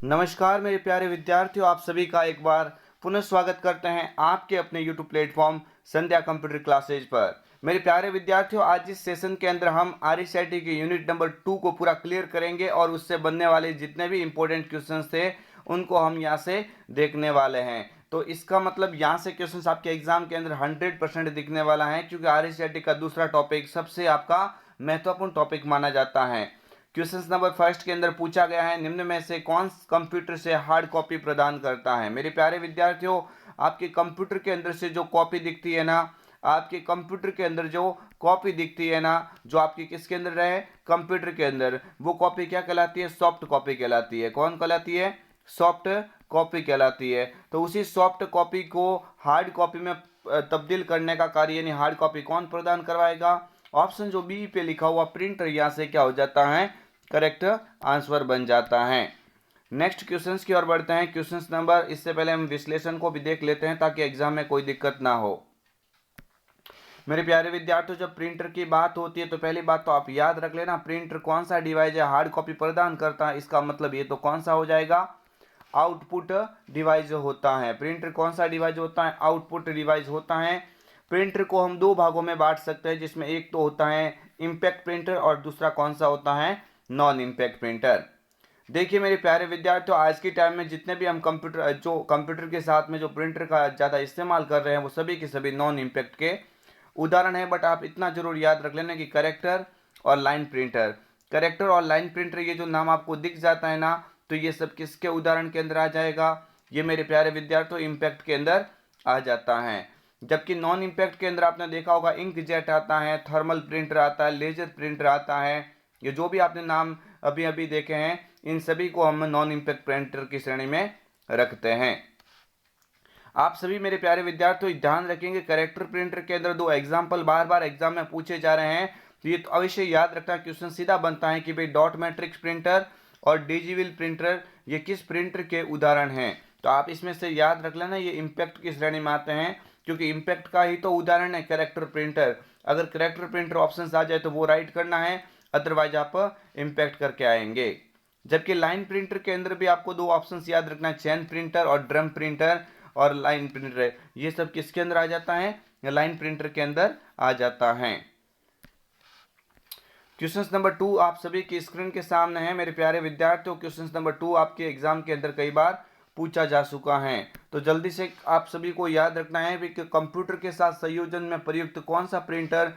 नमस्कार मेरे प्यारे विद्यार्थियों, आप सभी का एक बार पुनः स्वागत करते हैं आपके अपने YouTube प्लेटफॉर्म संध्या कंप्यूटर क्लासेज पर। मेरे प्यारे विद्यार्थियों, आज इस सेशन के अंदर हम आरईसीआईटी के यूनिट नंबर 2 को पूरा क्लियर करेंगे और उससे बनने वाले जितने भी इंपॉर्टेंट क्वेश्चंस थे उनको हम यहाँ से देखने वाले हैं। तो इसका मतलब यहाँ से क्वेश्चंस आपके एग्जाम के अंदर 100% दिखने वाला है, क्योंकि आरईसीआईटी का दूसरा टॉपिक सबसे आपका महत्वपूर्ण टॉपिक माना जाता है। क्वेश्चन नंबर फर्स्ट के अंदर पूछा गया है, निम्न में से कौन कंप्यूटर से हार्ड कॉपी प्रदान करता है। मेरे प्यारे विद्यार्थियों, आपके कंप्यूटर के अंदर से जो कॉपी दिखती है ना, आपके कंप्यूटर के अंदर जो कॉपी दिखती है ना, जो आपकी किसके अंदर रहे, कंप्यूटर के अंदर, वो कॉपी क्या कहलाती है? सॉफ्ट कॉपी कहलाती है। कौन कहलाती है? सॉफ्ट कॉपी कहलाती है। तो उसी सॉफ्ट कॉपी को हार्ड कॉपी में तब्दील करने का कार्य यानी हार्ड कॉपी कौन प्रदान करवाएगा? ऑप्शन जो बी पे लिखा हुआ प्रिंटर यहाँ से क्या हो जाता है? करेक्ट आंसर बन जाता है। नेक्स्ट क्वेश्चंस की ओर बढ़ते हैं। क्वेश्चंस नंबर, इससे पहले हम विश्लेषण को भी देख लेते हैं ताकि एग्जाम में कोई दिक्कत ना हो। मेरे प्यारे विद्यार्थियों, जब प्रिंटर की बात होती है तो पहली बात तो आप याद रख लेना, प्रिंटर कौन सा डिवाइस है हार्ड कॉपी प्रदान करता है। इसका मतलब ये तो कौन सा हो जाएगा? आउटपुट डिवाइस होता है। प्रिंटर कौन सा डिवाइस होता है? आउटपुट डिवाइस होता है। प्रिंटर को हम दो भागों में बांट सकते हैं, जिसमें एक तो होता है इम्पैक्ट प्रिंटर और दूसरा कौन सा होता है? Non impact printer. देखिए मेरे प्यारे विद्यार्थियों, आज के टाइम में जितने भी हम कंप्यूटर के साथ में जो प्रिंटर का ज़्यादा इस्तेमाल कर रहे हैं वो सभी के सभी नॉन इम्पैक्ट के उदाहरण है। बट आप इतना जरूर याद रख लेना कि करेक्टर और लाइन प्रिंटर, करेक्टर और लाइन प्रिंटर, ये जो नाम आपको दिख जाता है ना, तो ये सब किसके उदाहरण के अंदर आ जाएगा? ये मेरे प्यारे विद्यार्थियों इम्पैक्ट के अंदर आ जाता है। जबकि नॉन इम्पैक्ट के अंदर आपने देखा होगा इंकजेट आता है, थर्मल प्रिंटर आता है, लेजर प्रिंटर आता है। ये जो भी आपने नाम अभी अभी देखे हैं, इन सभी को हम नॉन इम्पैक्ट प्रिंटर की श्रेणी में रखते हैं। आप सभी मेरे प्यारे विद्यार्थियों ध्यान रखेंगे, करेक्टर प्रिंटर के अंदर दो एग्जाम्पल बार बार एग्जाम में पूछे जा रहे हैं, तो ये तो अवश्य याद रखना। क्वेश्चन सीधा बनता है कि भाई डॉट मैट्रिक्स प्रिंटर और डिजिटल प्रिंटर ये किस प्रिंटर के उदाहरण हैं। तो आप इसमें से याद रख लेना, ये इम्पैक्ट की श्रेणी में आते हैं, क्योंकि इम्पैक्ट का ही तो उदाहरण है करेक्टर प्रिंटर। अगर करेक्टर प्रिंटर ऑप्शन आ जाए तो वो राइट करना है, अदरवाइज आप इम्पैक्ट करके आएंगे। जबकि लाइन प्रिंटर के अंदर भी आपको दो ऑप्शन याद रखना है, चेन प्रिंटर और ड्रम प्रिंटर और लाइन प्रिंटर। ये सब किसके अंदर आ जाता है? लाइन प्रिंटर के अंदर आ जाता है। क्वेश्चन नंबर 2 आप सभी की स्क्रीन के सामने है मेरे प्यारे विद्यार्थियों। क्वेश्चन नंबर 2 आपके एग्जाम के अंदर कई बार पूछा जा चुका है, तो जल्दी से आप सभी को याद रखना है कि कंप्यूटर के साथ संयोजन में प्रयुक्त कौन सा प्रिंटर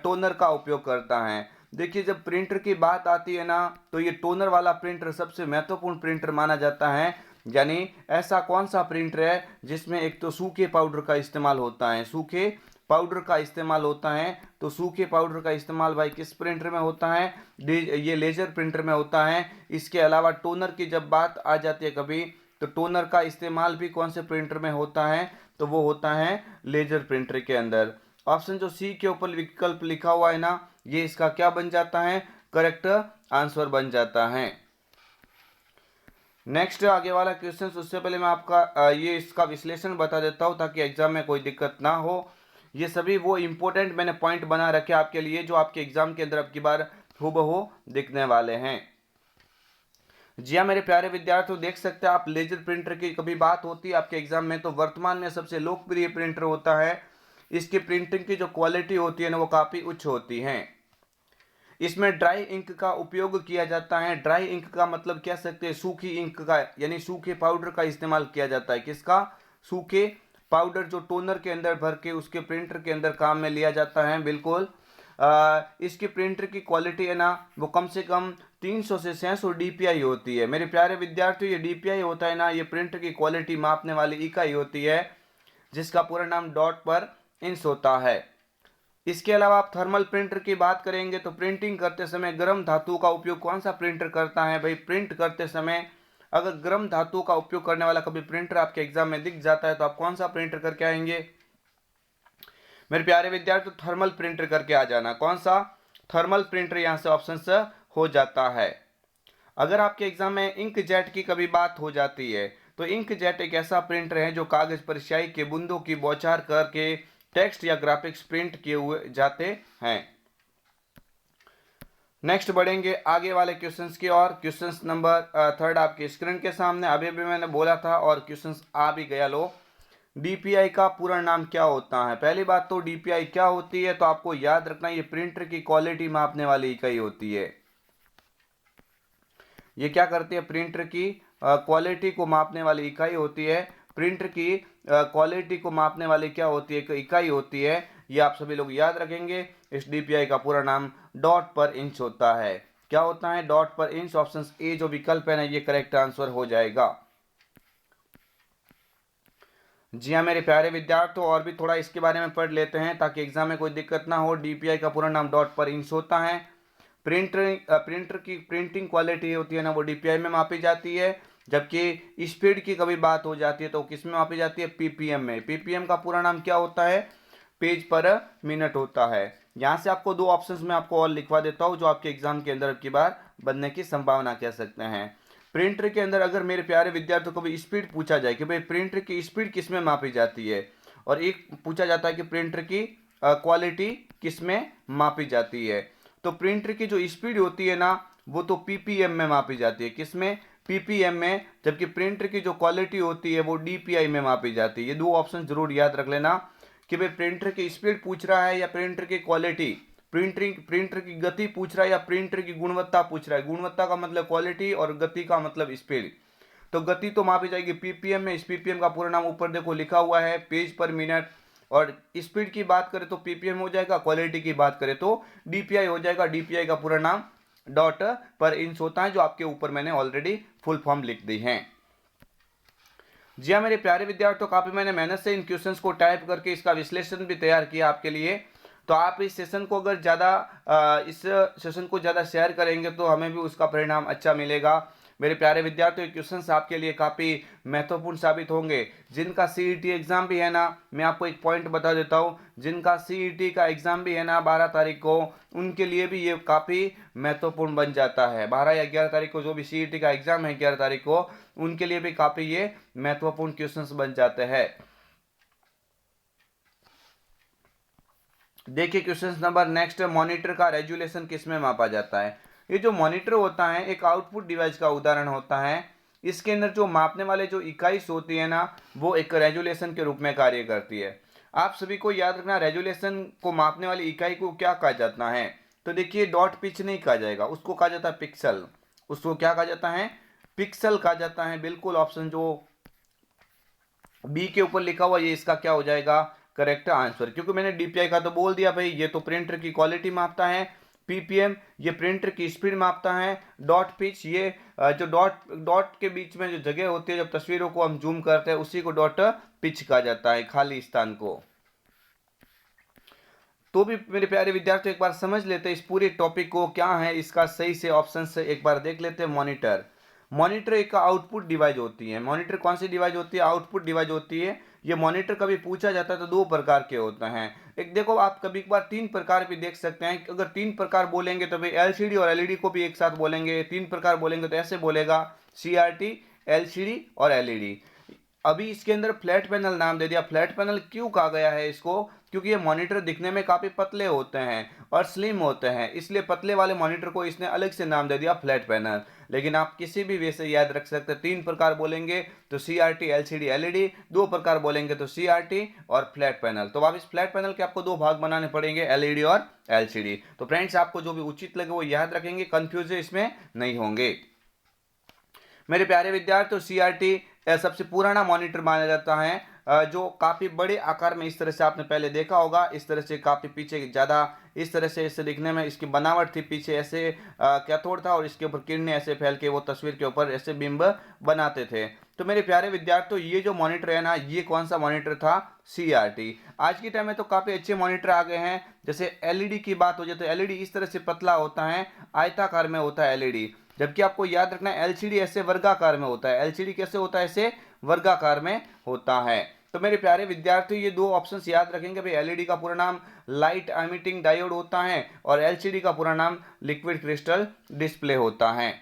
टोनर का उपयोग करता है। देखिए, जब प्रिंटर की बात आती है ना, तो ये टोनर वाला प्रिंटर सबसे महत्वपूर्ण प्रिंटर माना जाता है। यानी ऐसा कौन सा प्रिंटर है जिसमें एक तो सूखे पाउडर का इस्तेमाल होता है, सूखे पाउडर का इस्तेमाल होता है। तो सूखे पाउडर का इस्तेमाल भाई किस प्रिंटर में होता है? ये लेजर प्रिंटर में होता है। इसके अलावा टोनर की जब बात आ जाती है कभी, तो टोनर का इस्तेमाल भी कौन से प्रिंटर में होता है? तो वो होता है लेजर प्रिंटर के अंदर। ऑप्शन जो सी के ऊपर विकल्प लिखा हुआ है ना, ये इसका क्या बन जाता है? करेक्ट आंसर बन जाता है। नेक्स्ट आगे वाला क्वेश्चन, उससे पहले मैं आपका ये इसका विश्लेषण बता देता हूँ ताकि एग्जाम में कोई दिक्कत ना हो। ये सभी वो इंपॉर्टेंट मैंने पॉइंट बना रखे आपके लिए जो आपके एग्जाम के अंदर अब की बार हूबहू दिखने वाले हैं। जी हाँ मेरे प्यारे विद्यार्थियों, देख सकते हैं आप, लेजर प्रिंटर की कभी बात होती है आपके एग्जाम में तो वर्तमान में सबसे लोकप्रिय प्रिंटर होता है। इसकी प्रिंटिंग की जो क्वालिटी होती है ना, वो काफ़ी उच्च होती है। इसमें ड्राई इंक का उपयोग किया जाता है। ड्राई इंक का मतलब कह सकते हैं सूखी इंक का, यानी सूखे पाउडर का इस्तेमाल किया जाता है। किसका? सूखे पाउडर जो टोनर के अंदर भर के उसके प्रिंटर के अंदर काम में लिया जाता है। बिल्कुल। इसकी प्रिंटर की क्वालिटी है ना, वो कम से कम 300 से 600 डीपीआई होती है। मेरे प्यारे विद्यार्थियों, ये डीपीआई होता है ना, ये प्रिंटर की क्वालिटी मापने वाली इकाई होती है, जिसका पूरा नाम डॉट पर इंच होता है। इसके अलावा आप थर्मल प्रिंटर की बात करेंगे तो प्रिंटिंग करते समय गर्म धातु का उपयोग कौन सा प्रिंटर करता है? भाई प्रिंट करते समय अगर गर्म धातु का उपयोग करने वाला कभी प्रिंटर आपके एग्जाम में दिख जाता है तो आप कौन सा प्रिंटर करके आएंगे? मेरे प्यारे विद्यार्थी, थर्मल प्रिंटर करके आ जाना। कौन सा? थर्मल प्रिंटर यहाँ से ऑप्शन हो जाता है। अगर आपके एग्जाम में इंक जेट की कभी बात हो जाती है तो इंक जेट एक ऐसा प्रिंटर है जो कागज पर स्याही के बूंदों की बौछार करके टेक्स्ट या ग्राफिक्स प्रिंट किए हुए जाते हैं। नेक्स्ट बढ़ेंगे आगे वाले क्वेश्चंस की और। क्वेश्चंस नंबर 3 आपके स्क्रीन के सामने, अभी भी मैंने बोला था और क्वेश्चंस आ भी गया। लो, डीपीआई का पूरा नाम क्या होता है? पहली बात तो डीपीआई क्या होती है, तो आपको याद रखना ये प्रिंटर की क्वालिटी मापने वाली इकाई होती है। ये क्या करती है? प्रिंटर की क्वालिटी को मापने वाली इकाई होती है। प्रिंटर की क्वालिटी को मापने वाली क्या होती है? एक इकाई होती है। ये आप सभी लोग याद रखेंगे। इस डीपीआई का पूरा नाम डॉट पर इंच होता है। क्या होता है? डॉट पर इंच। ऑप्शन ए जो विकल्प है ना, ये करेक्ट आंसर हो जाएगा। जी हाँ मेरे प्यारे विद्यार्थियों, और भी थोड़ा इसके बारे में पढ़ लेते हैं ताकि एग्जाम में कोई दिक्कत ना हो। डीपीआई का पूरा नाम डॉट पर इंच होता है। प्रिंटर की प्रिंटिंग क्वालिटी होती है ना, वो डीपीआई में मापी जाती है। जबकि स्पीड की कभी बात हो जाती है तो किस में मापी जाती है? पीपीएम में। पीपीएम का पूरा नाम क्या होता है? पेज पर मिनट होता है। यहाँ से आपको 2 ऑप्शंस में आपको और लिखवा देता हूँ जो आपके एग्जाम के अंदर की बार बनने की संभावना कह सकते हैं। प्रिंटर के अंदर अगर मेरे प्यारे विद्यार्थियों को भी स्पीड पूछा जाए कि भाई प्रिंटर की स्पीड किस में मापी जाती है, और एक पूछा जाता है कि प्रिंटर की क्वालिटी किस में मापी जाती है, तो प्रिंटर की जो स्पीड होती है ना, वो तो पीपीएम में मापी जाती है। किस में? पीपीएम में। जबकि प्रिंटर की जो क्वालिटी होती है वो डीपीआई में मापी जाती है। ये 2 ऑप्शन जरूर याद रख लेना कि भाई प्रिंटर की स्पीड पूछ रहा है या प्रिंटर की क्वालिटी, प्रिंटर की गति पूछ रहा है या प्रिंटर की गुणवत्ता पूछ रहा है। गुणवत्ता का मतलब क्वालिटी और गति का मतलब स्पीड। तो गति तो मापी जाएगी पीपीएम में। इस पीपीएम का पूरा नाम ऊपर देखो लिखा हुआ है, पेज पर मिनट। और स्पीड की बात करें तो पीपीएम हो जाएगा, क्वालिटी की बात करें तो डीपीआई हो जाएगा। डीपीआई का पूरा नाम डॉट पर इंच होता है, जो आपके ऊपर मैंने ऑलरेडी फुल फॉर्म लिख दी है। जी हाँ मेरे प्यारे विद्यार्थियों, काफी मैंने मेहनत से इन क्वेश्चंस को टाइप करके इसका विश्लेषण भी तैयार किया आपके लिए। तो आप इस सेशन को अगर इस सेशन को ज़्यादा शेयर करेंगे तो हमें भी उसका परिणाम अच्छा मिलेगा। मेरे प्यारे विद्यार्थियों, क्वेश्चंस आपके लिए काफ़ी महत्वपूर्ण साबित होंगे। जिनका सीईटी एग्ज़ाम भी है ना, मैं आपको एक पॉइंट बता देता हूँ, जिनका सीईटी का एग्ज़ाम भी है ना 12 तारीख को, उनके लिए भी ये काफ़ी महत्वपूर्ण बन जाता है। 12 या 11 तारीख को जो भी सीईटी का एग्ज़ाम है 11 तारीख को, उनके लिए भी काफ़ी ये महत्वपूर्ण क्वेश्चंस बन जाते हैं। देखिए क्वेश्चन नंबर नेक्स्ट, मॉनिटर का रेजुलेशन किस में मापा जाता है? ये जो मॉनिटर होता है एक आउटपुट डिवाइस का उदाहरण होता है। इसके अंदर जो मापने वाले जो इकाई होती है ना, वो एक रेजुलेशन के रूप में कार्य करती है। आप सभी को याद रखना, रेजुलेशन को मापने वाली इकाई को क्या कहा जाता है? तो देखिए डॉट पिच नहीं कहा जाएगा, उसको कहा जाता है पिक्सल। उसको क्या कहा जाता है? पिक्सल कहा जाता है। बिल्कुल ऑप्शन जो बी के ऊपर लिखा हुआ ये इसका क्या हो जाएगा? Correct answer. क्योंकि मैंने डीपीआई का तो बोल दिया भाई, ये तो प्रिंटर की क्वालिटी मापता है। पीपीएम ये प्रिंटर की स्पीड मापता है। डॉट पिच ये जो डॉट डॉट के बीच में जो जगह होती है जब तस्वीरों को हम जूम करते हैं उसी को डॉट पिच कहा जाता है, खाली स्थान को। तो भी मेरे प्यारे विद्यार्थियों एक बार समझ लेते हैं इस पूरे टॉपिक को, क्या है इसका सही से ऑप्शन से एक बार देख लेते हैं। मॉनिटर, मॉनिटर एक आउटपुट डिवाइस होती है। मॉनिटर कौन सी डिवाइस होती है? आउटपुट डिवाइस होती है। ये मॉनिटर कभी पूछा जाता है तो 2 प्रकार के होते हैं। एक देखो आप कभी एक बार 3 प्रकार भी देख सकते हैं। अगर 3 प्रकार बोलेंगे तो भाई एलसीडी और एलईडी को भी एक साथ बोलेंगे। 3 प्रकार बोलेंगे तो ऐसे बोलेगा, सीआरटी, एलसीडी और एलईडी। अभी इसके अंदर फ्लैट पैनल नाम दे दिया। फ्लैट पैनल क्यों कहा गया है इसको? क्योंकि ये मॉनिटर दिखने में काफ़ी पतले होते हैं और स्लिम होते हैं, इसलिए पतले वाले मॉनिटर को इसने अलग से नाम दे दिया फ्लैट पैनल। लेकिन आप किसी भी वे से याद रख सकते हैं। 3 प्रकार बोलेंगे तो सीआरटी, एलसीडी, एलईडी। 2 प्रकार बोलेंगे तो सीआरटी और फ्लैट पैनल। तो आप इस फ्लैट पैनल के आपको 2 भाग बनाने पड़ेंगे, एलईडी और एलसीडी। तो फ्रेंड्स आपको जो भी उचित लगे वो याद रखेंगे, कंफ्यूज इसमें नहीं होंगे। मेरे प्यारे विद्यार्थियों, सीआरटी सबसे पुराना मॉनिटर माना जाता है, जो काफ़ी बड़े आकार में, इस तरह से आपने पहले देखा होगा, इस तरह से काफ़ी पीछे ज़्यादा इस तरह से इसे दिखने में इसकी बनावट थी। पीछे ऐसे कैथोड था और इसके ऊपर किरणें ऐसे फैल के वो तस्वीर के ऊपर ऐसे बिंब बनाते थे। तो मेरे प्यारे विद्यार्थियों, ये जो मॉनिटर है ना, ये कौन सा मॉनिटर था? सीआरटी। आज के टाइम में तो काफ़ी अच्छे मॉनिटर आ गए हैं। जैसे एलईडी की बात हो जाए तो एलईडी इस तरह से पतला होता है, आयताकार में होता है एलईडी। जबकि आपको याद रखना है एलसीडी ऐसे वर्गाकार में होता है। एलसीडी कैसे होता है? ऐसे वर्गाकार में होता है। तो मेरे प्यारे विद्यार्थियों, ये 2 ऑप्शंस याद रखेंगे भाई। एलईडी का पूरा नाम लाइट एमिटिंग डायोड होता है और एलसीडी का पूरा नाम लिक्विड क्रिस्टल डिस्प्ले होता है।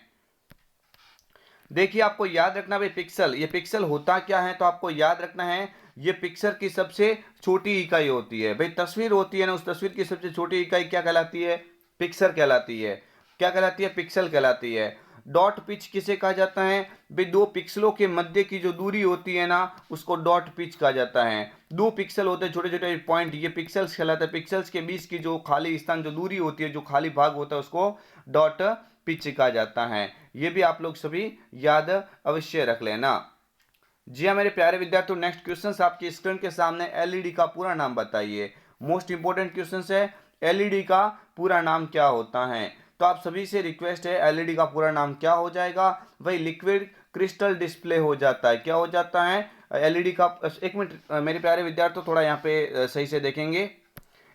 देखिए आपको याद रखना भाई, पिक्सल, ये पिक्सल होता क्या है? तो आपको याद रखना है ये पिक्सल की सबसे छोटी इकाई होती है। भाई तस्वीर होती है ना, उस तस्वीर की सबसे छोटी इकाई क्या कहलाती है? पिक्सल कहलाती है। क्या कहलाती है? पिक्सल कहलाती है। डॉट पिच किसे कहा जाता है? भाई दो पिक्सलों के मध्य की जो दूरी होती है ना, उसको डॉट पिच कहा जाता है। दो पिक्सल होते हैं छोटे छोटे पॉइंट, ये पिक्सल्स कहलाते हैं। पिक्सल्स के बीच की जो खाली स्थान, जो दूरी होती है, जो खाली भाग होता है, उसको डॉट पिच कहा जाता है। ये भी आप लोग सभी याद अवश्य रख लेना। जी हाँ मेरे प्यारे विद्यार्थियों, नेक्स्ट क्वेश्चन आपकी स्क्रीन के सामने। एलईडी का पूरा नाम बताइए। मोस्ट इंपोर्टेंट क्वेश्चन है, एलईडी का पूरा नाम क्या होता है? तो आप सभी से रिक्वेस्ट है, एलईडी का पूरा नाम क्या हो जाएगा? वही लिक्विड क्रिस्टल डिस्प्ले हो जाता है। क्या हो जाता है? एलईडी का, एक मिनट मेरे प्यारे विद्यार्थियों, थोड़ा यहाँ पे सही से देखेंगे।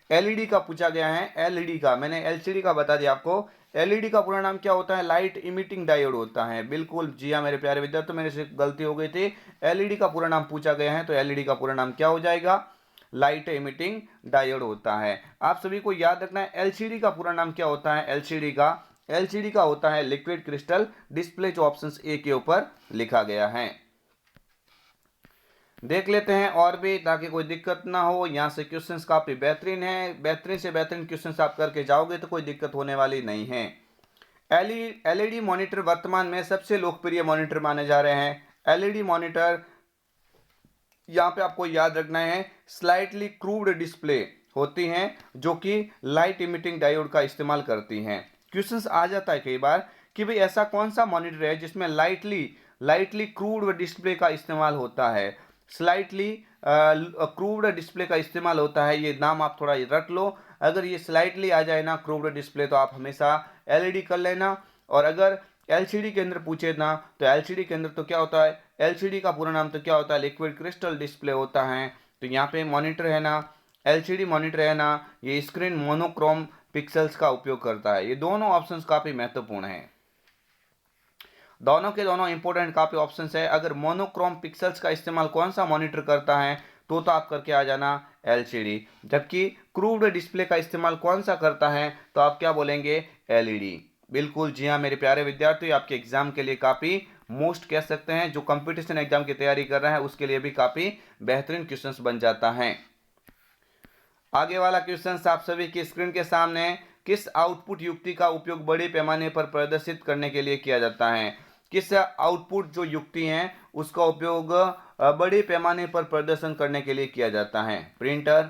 एलईडी का पूछा गया है, एलईडी का, मैंने एलसीडी का बता दिया आपको। एलईडी का पूरा नाम क्या होता है? लाइट इमिटिंग डायोड होता है। बिल्कुल जी हाँ मेरे प्यारे विद्यार्थी, मेरे से गलती हो गई थी। एलईडी का पूरा नाम पूछा गया है, तो एलईडी का पूरा नाम क्या हो जाएगा? लाइट इमिटिंग डायोड होता है। आप सभी को याद रखना है, एलसीडी का पूरा नाम क्या होता है? एलसीडी का होता है लिक्विड क्रिस्टल डिस्प्ले, जो ऑप्शन ए के ऊपर लिखा गया है। देख लेते हैं और भी, ताकि कोई दिक्कत ना हो। यहाँ से क्वेश्चंस काफी बेहतरीन है, बेहतरीन से बेहतरीन क्वेश्चंस आप करके जाओगे तो कोई दिक्कत होने वाली नहीं है। एलईडी मॉनिटर वर्तमान में सबसे लोकप्रिय मॉनिटर माने जा रहे हैं। एलईडी मॉनिटर, यहाँ पे आपको याद रखना है, स्लाइटली क्रूव्ड डिस्प्ले होती हैं, जो कि लाइट इमिटिंग डायोड का इस्तेमाल करती हैं। क्वेश्चंस आ जाता है कई बार कि भाई ऐसा कौन सा मॉनिटर है जिसमें लाइटली क्रूव्ड डिस्प्ले का इस्तेमाल होता है? स्लाइटली क्रूव्ड डिस्प्ले का इस्तेमाल होता है, ये नाम आप थोड़ा रख लो। अगर ये स्लाइटली आ जाए ना क्रूव्ड डिस्प्ले, तो आप हमेशा एलईडी कर लेना। और अगर एलसीडी के अंदर पूछे ना, तो एलसीडी के अंदर तो क्या होता है? एलसीडी का पूरा नाम तो क्या होता है? लिक्विड क्रिस्टल डिस्प्ले होता है। तो यहाँ पे मॉनिटर है ना, एलसीडी मॉनिटर है ना, ये स्क्रीन मोनोक्रोम पिक्सल्स का उपयोग करता है। ये दोनों ऑप्शंस काफी महत्वपूर्ण हैं, दोनों के दोनों इंपॉर्टेंट काफी ऑप्शंस है। अगर मोनोक्रोम पिक्सल्स का इस्तेमाल कौन सा मॉनिटर करता है, तो आप करके आ जाना एलसीडी। जबकि क्रूव्ड डिस्प्ले का इस्तेमाल कौन सा करता है, तो आप क्या बोलेंगे? एलईडी। बिल्कुल जी हाँ मेरे प्यारे विद्यार्थी, आपके एग्जाम के लिए काफी मोस्ट कह सकते हैं, जो कंपटीशन एग्जाम की तैयारी कर रहे हैं उसके लिए भी काफी बेहतरीन क्वेश्चंस बन जाता है। आगे वाला क्वेश्चन आप सभी की स्क्रीन के सामने है। किस आउटपुट युक्ति का उपयोग बड़े पैमाने पर प्रदर्शित करने के लिए किया जाता है? किस आउटपुट जो युक्ति है उसका उपयोग बड़े पैमाने पर प्रदर्शन करने के लिए किया जाता है? प्रिंटर,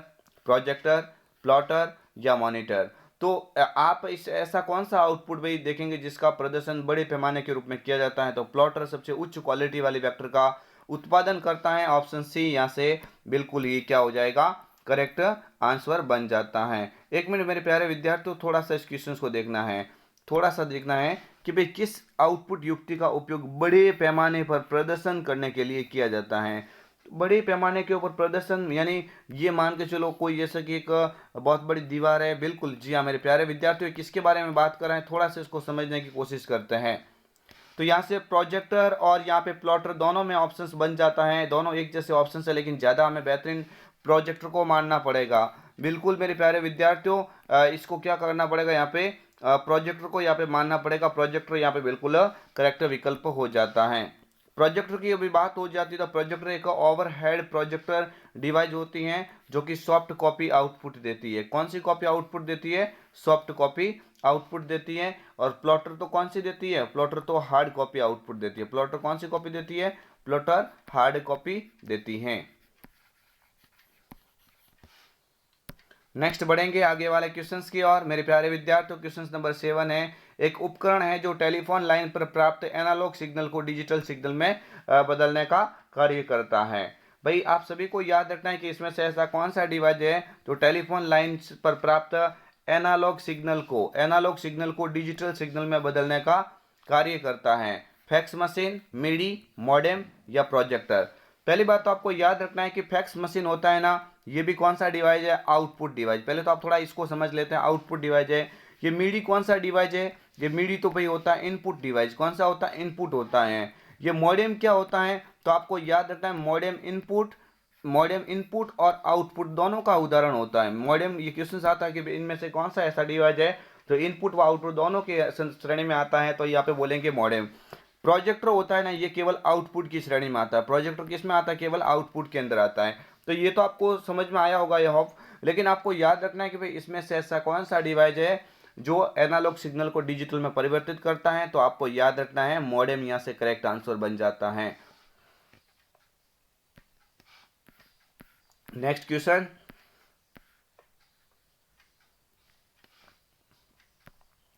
प्रोजेक्टर, प्लॉटर या मॉनिटर? तो आप इस ऐसा कौन सा आउटपुट भाई देखेंगे जिसका प्रदर्शन बड़े पैमाने के रूप में किया जाता है? तो प्लॉटर सबसे उच्च क्वालिटी वाली वेक्टर का उत्पादन करता है। ऑप्शन सी यहाँ से बिल्कुल ही क्या हो जाएगा? करेक्ट आंसर बन जाता है। एक मिनट मेरे प्यारे विद्यार्थियों, थोड़ा सा इस क्वेश्चन को देखना है, थोड़ा सा देखना है कि भाई किस आउटपुट युक्ति का उपयोग बड़े पैमाने पर प्रदर्शन करने के लिए किया जाता है। बड़े पैमाने के ऊपर प्रदर्शन, यानी ये मान के चलो कोई जैसे कि एक बहुत बड़ी दीवार है। बिल्कुल जी हाँ मेरे प्यारे विद्यार्थियों, किसके बारे में बात कर रहे हैं, थोड़ा सा इसको समझने की कोशिश करते हैं। तो यहाँ से प्रोजेक्टर और यहाँ पे प्लॉटर दोनों में ऑप्शंस बन जाता है, दोनों एक जैसे ऑप्शंस है, लेकिन ज़्यादा हमें बेहतरीन प्रोजेक्टर को मानना पड़ेगा। बिल्कुल मेरे प्यारे विद्यार्थियों, इसको क्या करना पड़ेगा? यहाँ पे प्रोजेक्टर को यहाँ पे मानना पड़ेगा। प्रोजेक्टर यहाँ पे बिल्कुल करेक्ट विकल्प हो जाता है। प्रोजेक्टर की अभी बात हो जाती है, तो प्रोजेक्टर एक ओवरहेड प्रोजेक्टर डिवाइस होती हैं, जो कि सॉफ्ट कॉपी आउटपुट देती है। कौन सी कॉपी आउटपुट देती है? सॉफ्ट कॉपी आउटपुट देती है। और प्लॉटर तो कौन सी देती है? प्लॉटर तो हार्ड कॉपी आउटपुट देती है। प्लॉटर कौन सी कॉपी देती है? प्लॉटर हार्ड कॉपी देती है। नेक्स्ट बढ़ेंगे आगे वाले क्वेश्चंस की ओर मेरे प्यारे विद्यार्थियों। क्वेश्चन नंबर 7 है, एक उपकरण है जो टेलीफोन लाइन पर प्राप्त एनालॉग सिग्नल को डिजिटल सिग्नल में बदलने का कार्य करता है। भाई आप सभी को याद रखना है कि इसमें से ऐसा कौन सा डिवाइस है जो टेलीफोन लाइन पर प्राप्त एनालॉग सिग्नल को डिजिटल सिग्नल में बदलने का कार्य करता है? फैक्स मशीन, मिडी, मॉडेम या प्रोजेक्टर? पहली बात तो आपको याद रखना है कि फैक्स मशीन होता है ना, ये भी कौन सा डिवाइस है? Output device. पहले तो आप थोड़ा इसको समझ लेते हैं, आउटपुट डिवाइस है। ये मीडी कौन सा डिवाइस है? ये मीडी तो भाई होता है इनपुट डिवाइस। कौन सा होता है? इनपुट होता है। ये मॉडेम क्या होता है? तो आपको याद रखना है, मॉडेम इनपुट और आउटपुट दोनों का उदाहरण होता है। मॉडेम, ये क्वेश्चन आता है कि इनमें से कौन सा ऐसा डिवाइस है तो इनपुट व आउटपुट दोनों के श्रेणी में आता है, तो यहाँ पे बोलेंगे मॉडेम। प्रोजेक्टर होता है ना, ये केवल आउटपुट की श्रेणी में आता है। प्रोजेक्टर किस में आता है? केवल आउटपुट के अंदर आता है। तो ये तो आपको समझ में आया होगा ये होप, लेकिन आपको याद रखना है कि भाई इसमें से ऐसा कौन सा डिवाइस है जो एनालॉग सिग्नल को डिजिटल में परिवर्तित करता है। तो आपको याद रखना है मॉडेम, यहां से करेक्ट आंसर बन जाता है। नेक्स्ट क्वेश्चन,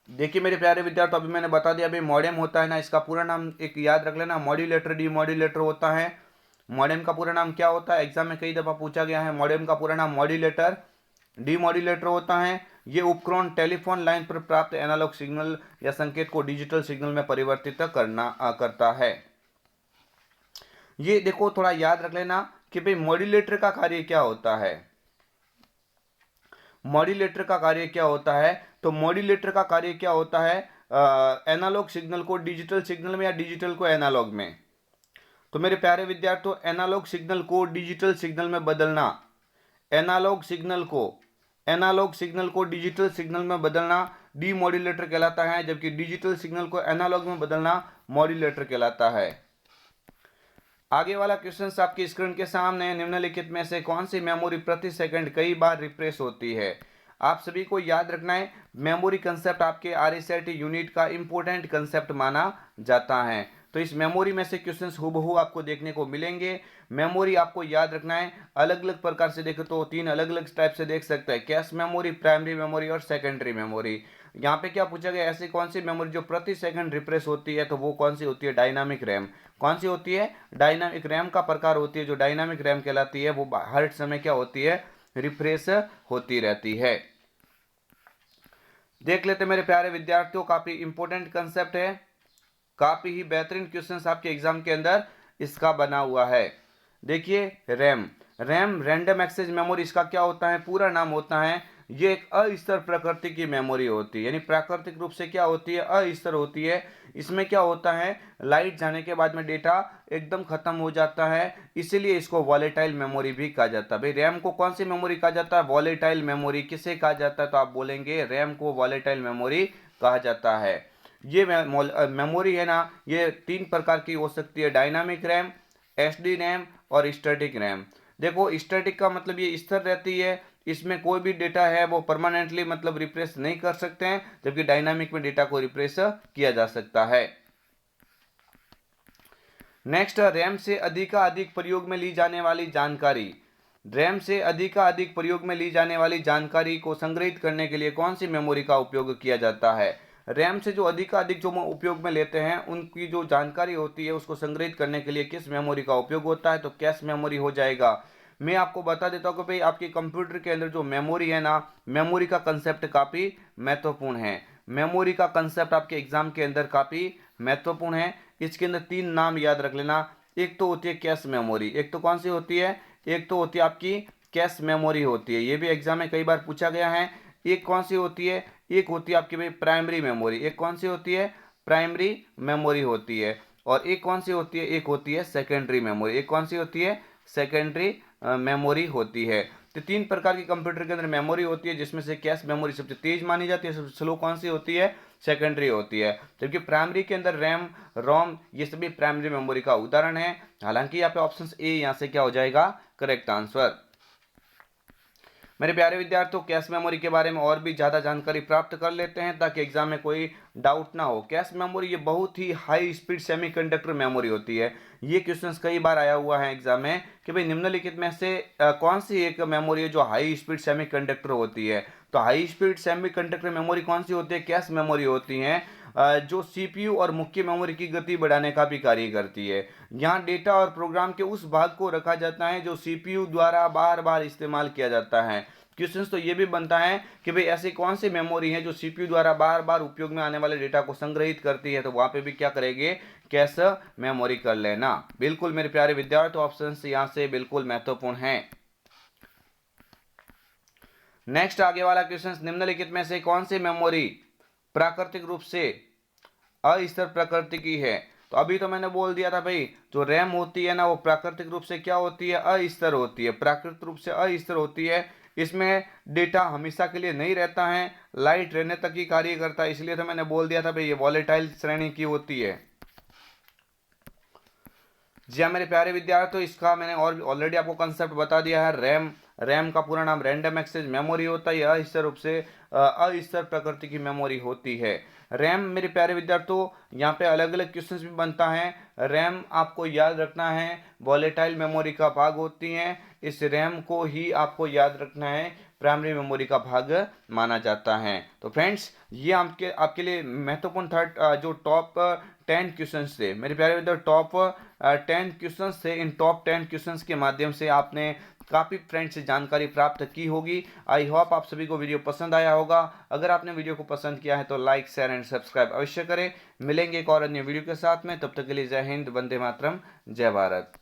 देखिए मेरे प्यारे विद्यार्थी, अभी मैंने बता दिया, अभी मॉडेम होता है ना, इसका पूरा नाम एक याद रख लेना, मॉड्यूलेटर, डीमॉड्यूलेटर होता है। मॉडेम का पूरा नाम क्या होता है, एग्जाम में कई दफा पूछा गया है। मॉडेम का पूरा नाम मॉड्यूलेटर, डीमॉड्यूलेटर होता है। ये उपकरण टेलीफोन लाइन पर प्राप्त एनालॉग सिग्नल या संकेत को डिजिटल सिग्नल में परिवर्तित करता है। ये देखो थोड़ा याद रख लेना कि भाई मॉड्यूलेटर का कार्य क्या होता है। मॉड्यूलेटर का कार्य क्या होता है, तो मॉड्यूलेटर का कार्य क्या होता है, एनालॉग सिग्नल को डिजिटल सिग्नल में या डिजिटल को एनालॉग में। तो मेरे प्यारे विद्यार्थियों, एनालॉग सिग्नल को डिजिटल सिग्नल में बदलना, एनालॉग सिग्नल को डिजिटल सिग्नल में बदलना डीमॉड्यूलेटर कहलाता है, जबकि डिजिटल सिग्नल को एनालॉग में बदलना मॉड्यूलेटर कहलाता है। आगे वाला क्वेश्चन आपकी स्क्रीन के सामने, निम्नलिखित में से कौन सी मेमोरी प्रति सेकंड कई बार रिफ्रेश होती है। आप सभी को याद रखना है, मेमोरी कंसेप्ट आपके आरआईएसआईटी यूनिट का इंपॉर्टेंट कंसेप्ट माना जाता है। तो इस मेमोरी में से क्वेश्चंस हूबहू आपको देखने को मिलेंगे। मेमोरी आपको याद रखना है, अलग अलग प्रकार से देखें तो 3 अलग अलग टाइप से देख सकते हैं, कैश मेमोरी, प्राइमरी मेमोरी और सेकेंडरी मेमोरी। यहाँ पे क्या पूछा गया, ऐसी कौन सी मेमोरी जो प्रति सेकंड रिफ्रेश होती है, तो वो कौन सी होती है, डायनामिक रैम। कौन सी होती है, डायनामिक रैम का प्रकार होती है, जो डायनामिक रैम कहलाती है, वो हर समय क्या होती है, रिफ्रेश होती रहती है। देख लेते मेरे प्यारे विद्यार्थियों, काफी इंपॉर्टेंट कंसेप्ट है, काफी ही बेहतरीन क्वेश्चंस आपके एग्जाम के अंदर इसका बना हुआ है। देखिए रैम रैंडम एक्सेस मेमोरी, इसका क्या होता है, पूरा नाम होता है, ये एक अस्थिर प्रकृति की मेमोरी होती है, यानी प्राकृतिक रूप से क्या होती है, अस्थिर होती है। इसमें क्या होता है, लाइट जाने के बाद में डेटा एकदम खत्म हो जाता है, इसीलिए इसको वॉलेटाइल मेमोरी भी कहा जाता है। भाई रैम को कौन सी मेमोरी कहा जाता है, वॉलेटाइल मेमोरी। किसे कहा जाता है, तो आप बोलेंगे रैम को वॉलेटाइल मेमोरी कहा जाता है। ये मेमोरी है ना, ये 3 प्रकार की हो सकती है, डायनामिक रैम, एसडी रैम और स्टैटिक रैम। देखो स्टैटिक का मतलब ये स्थिर रहती है, इसमें कोई भी डेटा है वो परमानेंटली मतलब रिप्रेस नहीं कर सकते हैं, जबकि डायनामिक में डेटा को रिप्रेस किया जा सकता है। नेक्स्ट, रैम से अधिकाधिक प्रयोग में ली जाने वाली जानकारी। रैम से अधिकाधिक प्रयोग में ली जाने वाली जानकारी को संग्रहित करने के लिए कौन सी मेमोरी का उपयोग किया जाता है। रैम से जो अधिकाधिक जो उपयोग में लेते हैं, उनकी जो जानकारी होती है उसको संग्रहित करने के लिए किस मेमोरी का उपयोग होता है, तो कैश मेमोरी हो जाएगा। मैं आपको बता देता हूँ कि भाई आपके कंप्यूटर के अंदर जो मेमोरी है ना, मेमोरी का कंसेप्ट काफ़ी महत्वपूर्ण है। मेमोरी का कंसेप्ट आपके एग्जाम के अंदर काफ़ी महत्वपूर्ण है। इसके अंदर 3 नाम याद रख लेना। एक तो होती है कैश मेमोरी, एक तो कौन सी होती है, एक तो होती है आपकी कैश मेमोरी होती है, ये भी एग्जाम में कई बार पूछा गया है। एक कौन सी होती है, एक होती है आपकी भाई प्राइमरी मेमोरी। एक कौन सी होती है, प्राइमरी मेमोरी होती है। और एक कौन सी होती है, एक होती है सेकेंडरी मेमोरी। एक कौन सी होती है, सेकेंडरी मेमोरी होती है। तो 3 प्रकार की कंप्यूटर के अंदर मेमोरी होती है, जिसमें से कैश मेमोरी सबसे तेज मानी जाती है, सबसे स्लो कौन सी होती है, सेकेंडरी होती है। जबकि प्राइमरी के अंदर रैम, रोम, ये सभी प्राइमरी मेमोरी का उदाहरण है। हालांकि यहाँ पे ऑप्शन ए यहाँ से क्या हो जाएगा, करेक्ट आंसर। मेरे प्यारे विद्यार्थियों, कैश मेमोरी के बारे में और भी ज़्यादा जानकारी प्राप्त कर लेते हैं, ताकि एग्जाम में कोई डाउट ना हो। कैश मेमोरी ये बहुत ही हाई स्पीड सेमीकंडक्टर मेमोरी होती है। ये क्वेश्चंस कई बार आया हुआ है एग्जाम में कि भाई निम्नलिखित में से कौन सी एक मेमोरी है जो हाई स्पीड सेमीकंडक्टर होती है। तो हाई स्पीड सेमीकंडक्टर मेमोरी कौन सी होती है, कैश मेमोरी होती है, जो सीपीयू और मुख्य मेमोरी की गति बढ़ाने का भी कार्य करती है। यहाँ डेटा और प्रोग्राम के उस भाग को रखा जाता है जो सीपीयू द्वारा बार बार इस्तेमाल किया जाता है। क्वेश्चन तो ये भी बनता है कि भाई ऐसी कौन सी मेमोरी है जो सीपीयू द्वारा बार बार उपयोग में आने वाले डेटा को संग्रहित करती है, तो वहां पे भी क्या करेंगे, कैश मेमोरी कर लेना। बिल्कुल मेरे प्यारे विद्यार्थियों, ऑप्शन यहाँ से बिल्कुल महत्वपूर्ण है। नेक्स्ट आगे वाला क्वेश्चन, निम्नलिखित में से कौन सी मेमोरी प्राकृतिक रूप से अस्थिर प्रकृति की है। तो अभी तो मैंने बोल दिया था भाई, जो रैम होती है ना, वो प्राकृतिक रूप से क्या होती है, अस्थिर होती है, प्राकृतिक रूप से अस्थिर होती है। इसमें डेटा हमेशा के लिए नहीं रहता है, लाइट रहने तक ही कार्य करता है, इसलिए तो मैंने बोल दिया था भाई ये वॉलेटाइल श्रेणी की होती है। जी हाँ मेरे प्यारे विद्यार्थियों, इसका मैंने और ऑलरेडी आपको कंसेप्ट बता दिया है। रैम रैम का पूरा नाम रैंडम एक्सेस मेमोरी होता है। यह स्थिर रूप से अस्थिर प्रकृति की मेमोरी होती है। रैम मेरे प्यारे विद्यार्थियों, यहाँ पे अलग अलग क्वेश्चंस भी बनता है। रैम आपको याद रखना है वॉलेटाइल मेमोरी का भाग होती है। इस रैम को ही आपको याद रखना है प्राइमरी मेमोरी का भाग माना जाता है। तो फ्रेंड्स, ये आपके आपके लिए महत्वपूर्ण था जो टॉप 10 क्वेश्चंस थे मेरे प्यारे विद्यार्थी। टॉप 10 क्वेश्चंस थे। इन टॉप 10 क्वेश्चंस के माध्यम से आपने काफ़ी फ्रेंड्स से जानकारी प्राप्त की होगी। आई होप आप सभी को वीडियो पसंद आया होगा। अगर आपने वीडियो को पसंद किया है तो लाइक, शेयर एंड सब्सक्राइब अवश्य करें। मिलेंगे एक और अन्य वीडियो के साथ में, तब तक के लिए जय हिंद, वंदे मातरम, जय भारत।